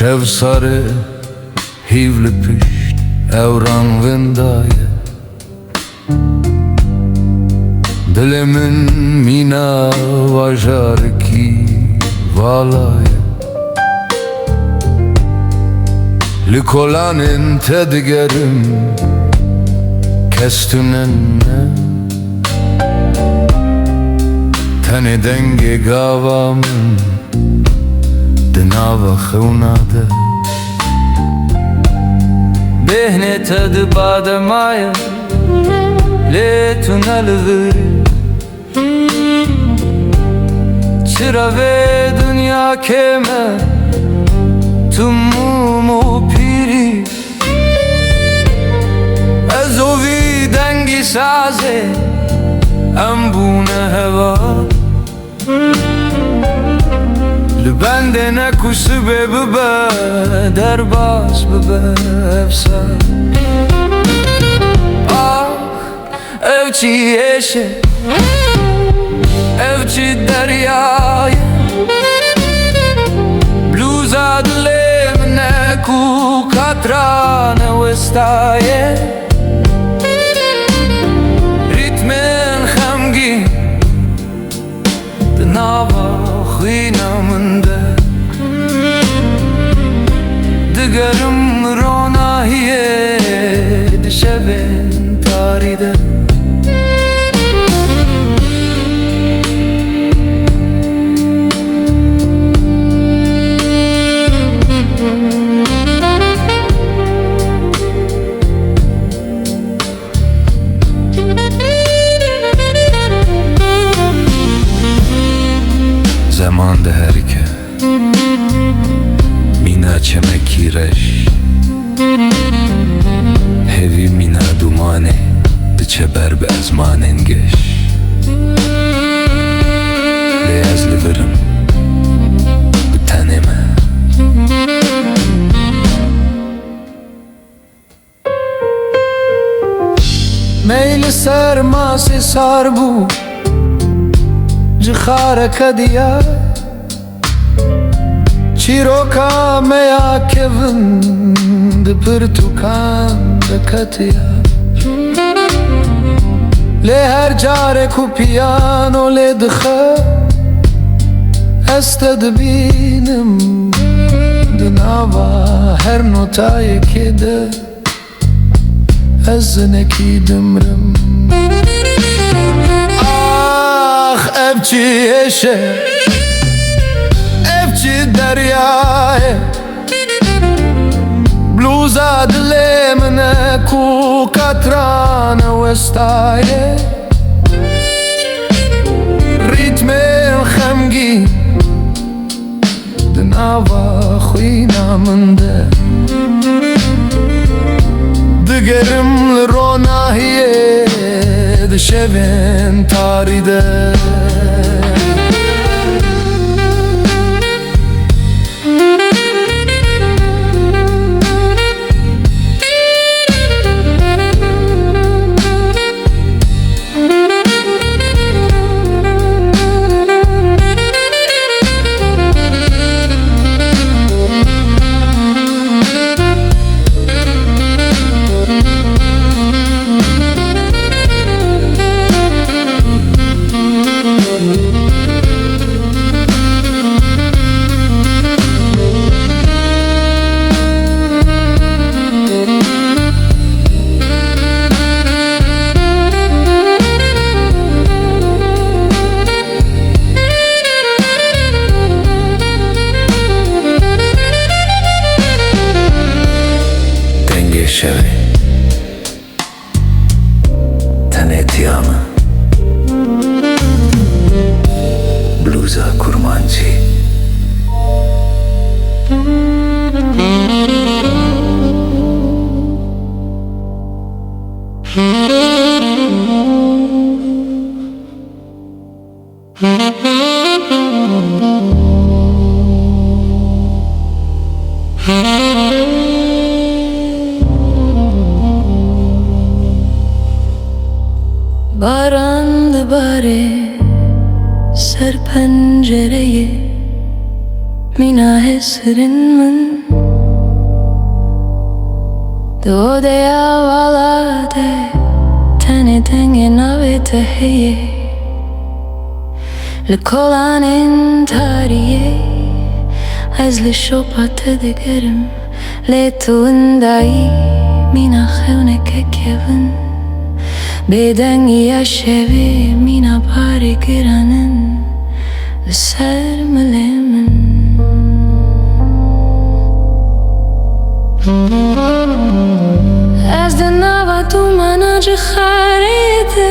شب ساره هیول پشت evran vindaya Dilimin mina vajar ki valaya Likolanin tedgerim kestunenne Tani denge gavamın dinava khunade Behne tadı bademaya Le tunelvir Çıra ve dünya keme Tumumu piri Ezovi dengi saze Embune heva Lübende ne kuşu be bebe Derbas bebe efsa Ah evçi yeşe Evçi deryaya Blues adlem ne ku katrane vestaye Ritmen hamgi Dnava خینامنده دگرم روناهیه دشبن تاریده Zaman da herke Mina çemekireş Hevi mina dumane Diçeber be ezmanen geş Beyaz liverim Biteneme Meyli sermasi sar bu Cikhara kadiya Çiroka meya kevin De pirtukan de katiya Le her care ku piyano le dikhe Ested binim Dinava her notayı kede Ezneki dimrim Evçi yeşe Evçi deryaya Blues adlemine ku katrane vestaye Ritmen hamgi Dinava khwinamende Digerim ronahiye Dişevin taride Şevi Tanetiyamı Bluza kurmancı Barandı bari ser pencereyi Mina hesrin min Dodea valade Tane denge nave tehiye Lekolanin tariye Azli shopate de gerim Letu indai Mina khevne kekevin Beden yaşevi Mina bari giranin Ser melemin از دنوا تو منو چه خریده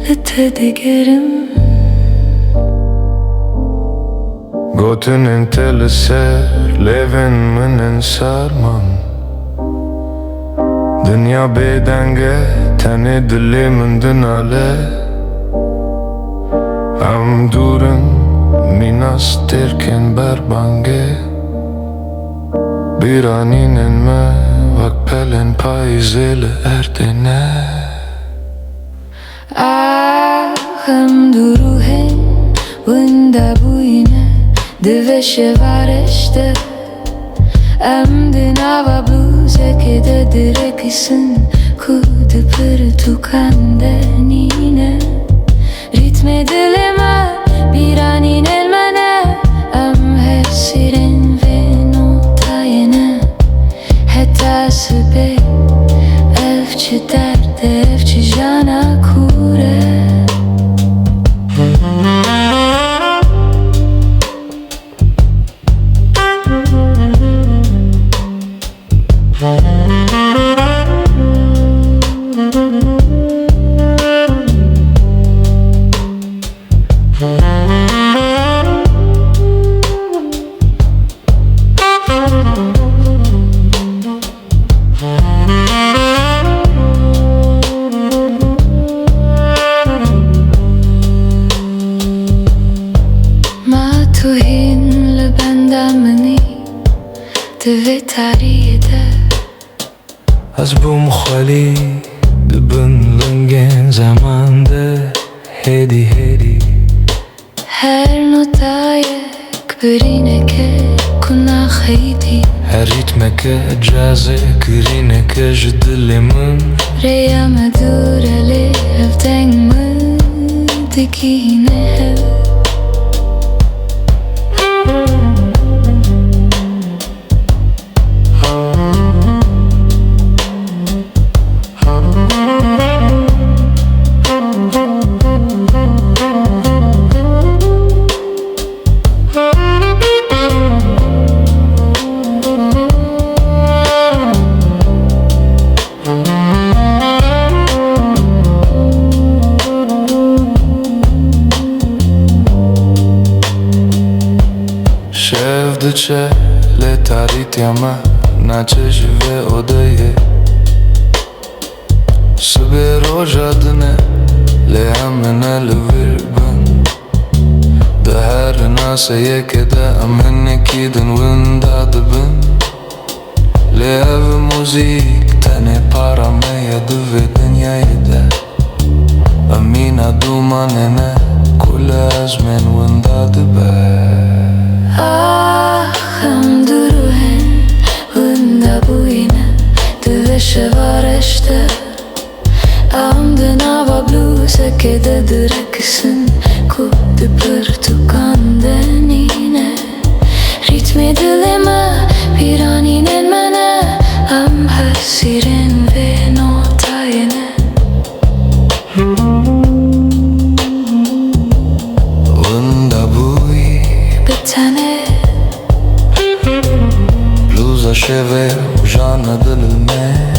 لته دیگرم Gotunin telese levin minin sarman Dünya bedenge teni dilimin dünale Am durun minas terken berbange Biraninin me vakpelen payzeli erdine Ahım duruhen Vında bu yine Diveşe varıştı Emdin ava bluze Kede direkisin Kudu pırı tukanden yine Ritme dileme Biranin elmene Em hesirin ve notayene Hatta sübe Evçi derde Evçi jana kure Az bu mukhali dibin lingen zamanda hedi hedi Her notaya kbirine ke kuna khaydi Her ritme ke jaze kirine ke jidilimin Reya madura le evdeng mudikine hev Şevdiçe le tarit yama Naçe jive odaye Sıbe rojadine Le amene le virban De her nase yekede amene kidin winda dibin Le ev muzik tene parameye dive dünyayı de Amina dumanene Kule azmen winda dibe Ahım duruhen Vında bu yine Diveşe varıştı Amdın ava bluze Kede direkisin Kudu pır tukanden yine Ritmi dileme Biranin elmene Am hasirin ve notayene Vında bu Bitene Bluza şeve Jana dilime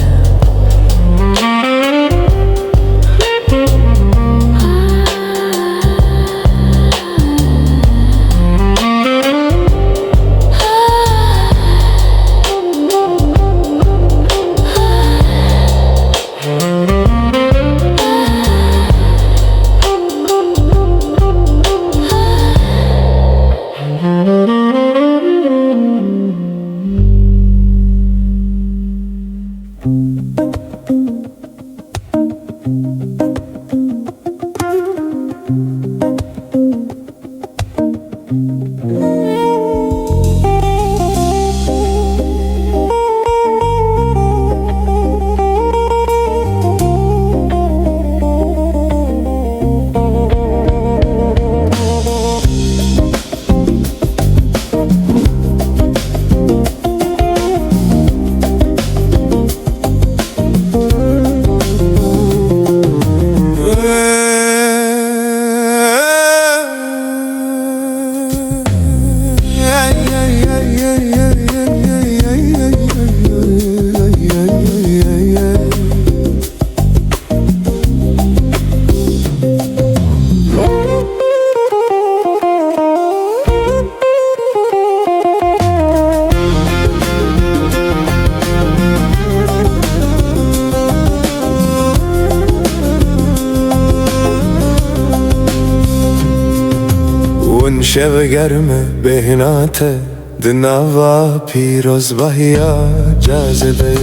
شب گرم بهناته دناوا پیروز بهیا جازده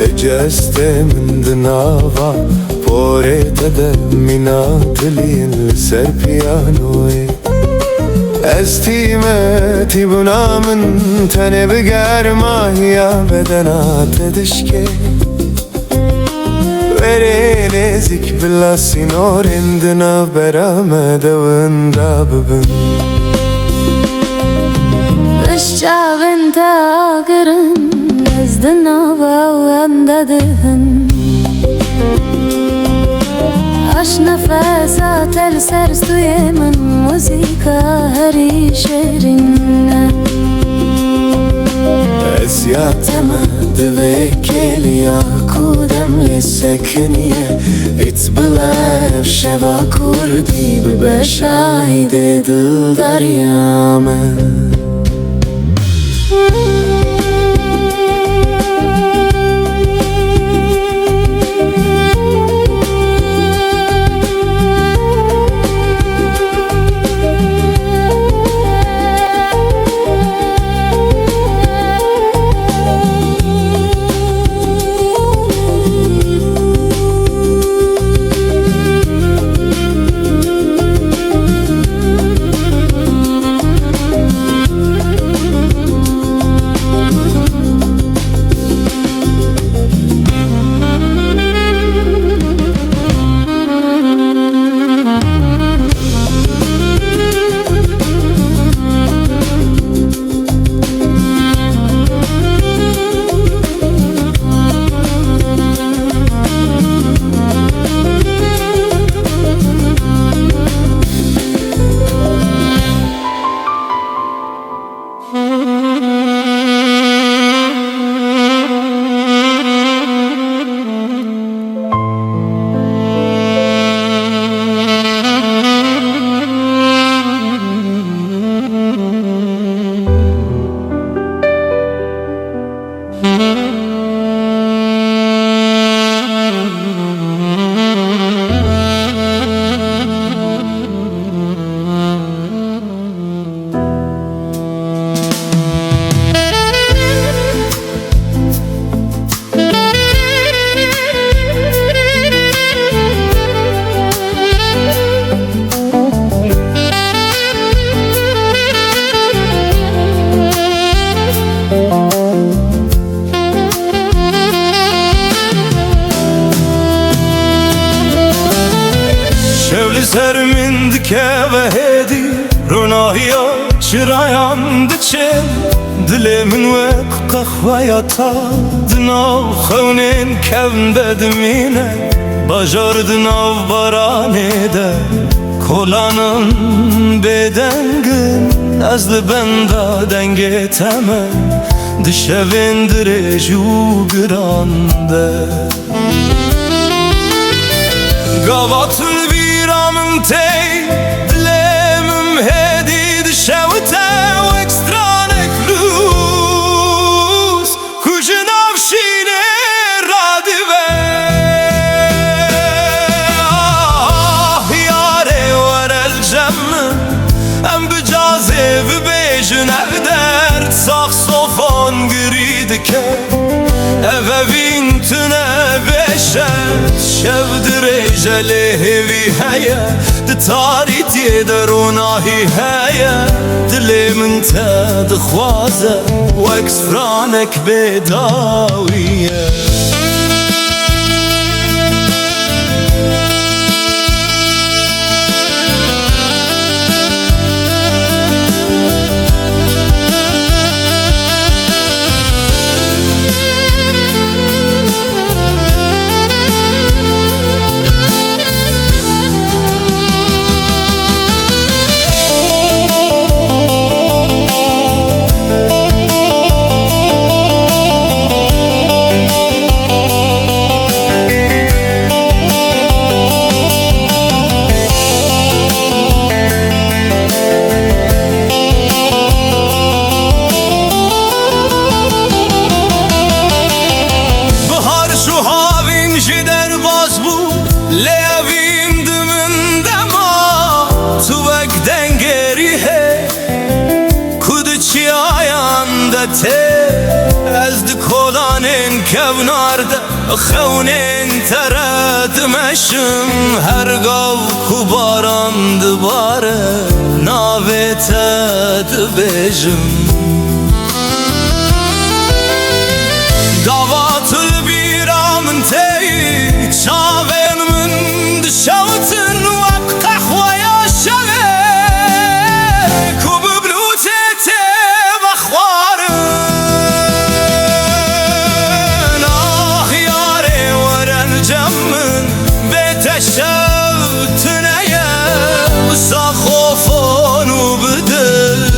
اجازت من دناوا پورت دمینات لیل سر پیانوی از تیمتی بنا من تنه بگر ماهیا بدنات دشکه وری نزیک بلا سینور اندنا برامده و انداببن الشعب انت آقرن ازدنا وانددهن عش نفسات السرستوی من موزیکا هری شرین اسياتما دوكيليا كودم لسكنية اتبلا شبا كردي ببشايد دل دريامه سر من دکه و هدی روناهیا چرایم دچل دل من وک قهوه تا دناو خونین کم بدمینه باجار دناو بارانه ده کلانم بدنگن از لبنده دنگه تمه دشوین درجو گرانده قواتل بیرامن تی دلمم هدی دشوته و اکسترانک روز کجن افشینه رادی به یاره ور الجمع ام بجازه و بیجن اقدر ساخصوفان گرید که اوین تنه بشد شب درجله هوی هیا دتاریتی دروناهی هیا دل من تدخوازه وکس فرانک بداویه از دکلانین کونارد خونین ترد مشم هرگاه کوباران دوباره ناویت دبیجم دعوات البیرا من تی چاوین من دشوتن وقت قهوه یا شوه کوب بلوته تی بخوارن آه یاره ورن جمن بیت شوتنه بسا خوفان و بدل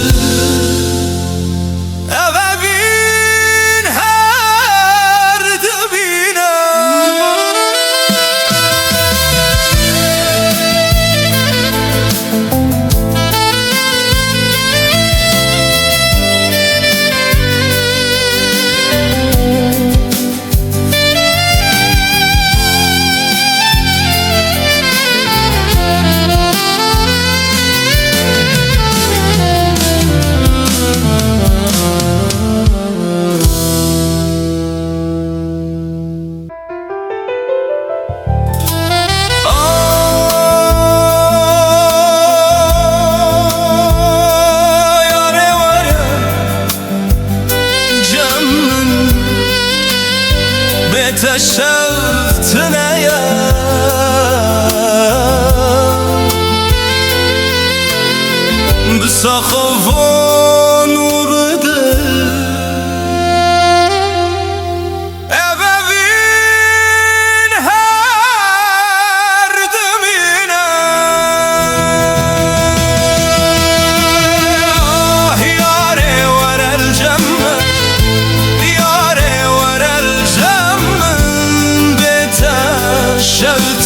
شفتنا يا بسخفان وبدل أبابين هارد مينا ياري ورا الجنة ياري ورا الجنة شوت